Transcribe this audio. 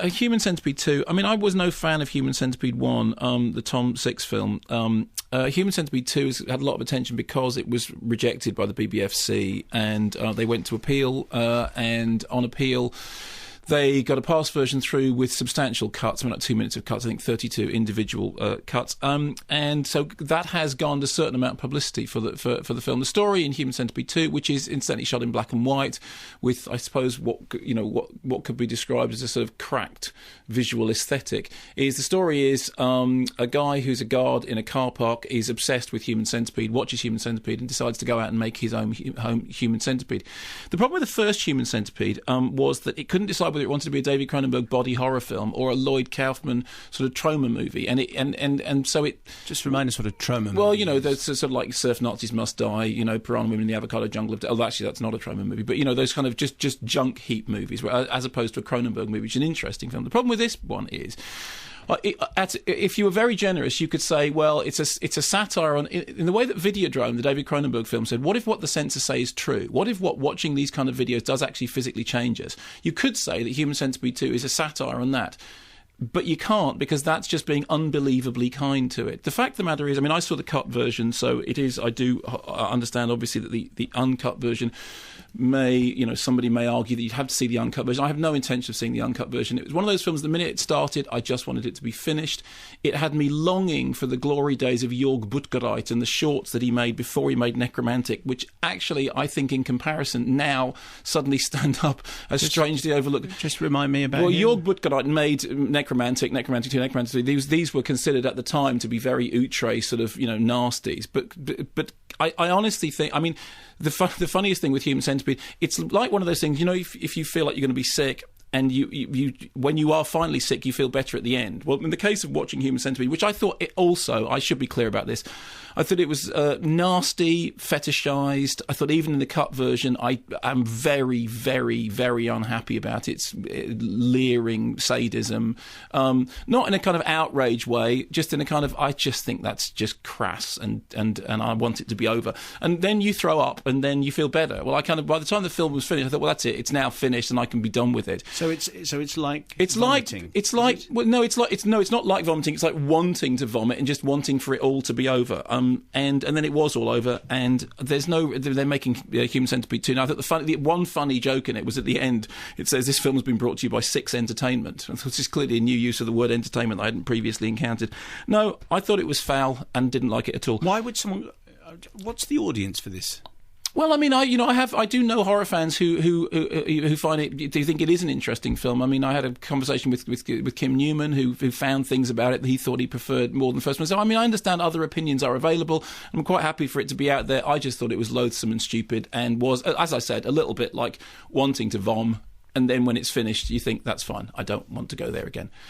Human Centipede 2, I mean, I was no fan of Human Centipede 1, the Tom Six film. Human Centipede 2 has had a lot of attention because it was rejected by the BBFC, and they went to appeal, and on appeal they got a pass version through with substantial cuts. I mean, like 2 minutes of cuts, I think 32 individual cuts. And so that has garnered a certain amount of publicity for the film. The story in Human Centipede 2, which is incidentally shot in black and white, with, I suppose, what could be described as a sort of cracked visual aesthetic, is the story is a guy who's a guard in a car park is obsessed with Human Centipede, watches Human Centipede, and decides to go out and make his own Human Centipede. The problem with the first Human Centipede was that it couldn't decide whether it wanted to be a David Cronenberg body horror film or a Lloyd Kaufman sort of trauma movie, and so it just remind us what a trauma movie. Well, there's sort of like Surf Nazis Must Die, Piranha Women in the Avocado Jungle of Death. Oh, actually, that's not a trauma movie, but those kind of just junk heap movies, as opposed to a Cronenberg movie, which is an interesting film. The problem with this one is, if you were very generous, you could say, well, it's a satire on, in the way that Videodrome, the David Cronenberg film, said, what if what the censors say is true? What if what watching these kind of videos does actually physically change us? You could say that Human Centipede 2 is a satire on that. But you can't, because that's just being unbelievably kind to it. The fact of the matter is, I mean, I saw the cut version, so it is, I do understand, obviously, that the uncut version somebody may argue that you'd have to see the uncut version. I have no intention of seeing the uncut version. It was one of those films, the minute it started, I just wanted it to be finished. It had me longing for the glory days of Jörg Buttgereit and the shorts that he made before he made Necromantic, which actually, I think, in comparison, now suddenly stand up as strangely overlooked. Just remind me about Well, him. Jörg Buttgereit made Necromantic 2, Necromantic 3. These were considered at the time to be very outre sort of, nasties. But I honestly think, I mean, the funniest thing with Human Centipede, it's like one of those things, if you feel like you're going to be sick, and you when you are finally sick, you feel better at the end. Well, in the case of watching Human Centipede, which I thought I should be clear about this, I thought it was nasty, fetishised. I thought even in the cut version, I am very, very, very unhappy about its leering sadism. Not in a kind of outrage way, just in a kind of, I just think that's just crass, and I want it to be over. And then you throw up, and then you feel better. Well, by the time the film was finished, I thought, well, that's it. It's now finished, and I can be done with it. So it's like vomiting. It's not like vomiting. It's like wanting to vomit and just wanting for it all to be over. And then it was all over, and they're making Human Centipede 2 now. I thought the one funny joke in it was at the end. It says this film has been brought to you by Six Entertainment, which is clearly a new use of the word entertainment that I hadn't previously encountered. No, I thought it was foul and didn't like it at all. Why would someone? What's the audience for this? Well, I mean, I do know horror fans who find it, do think it is an interesting film. I mean, I had a conversation with Kim Newman who found things about it that he thought he preferred more than the first one. So, I mean, I understand other opinions are available. I'm quite happy for it to be out there. I just thought it was loathsome and stupid, and was, as I said, a little bit like wanting to vom. And then when it's finished, you think, that's fine. I don't want to go there again.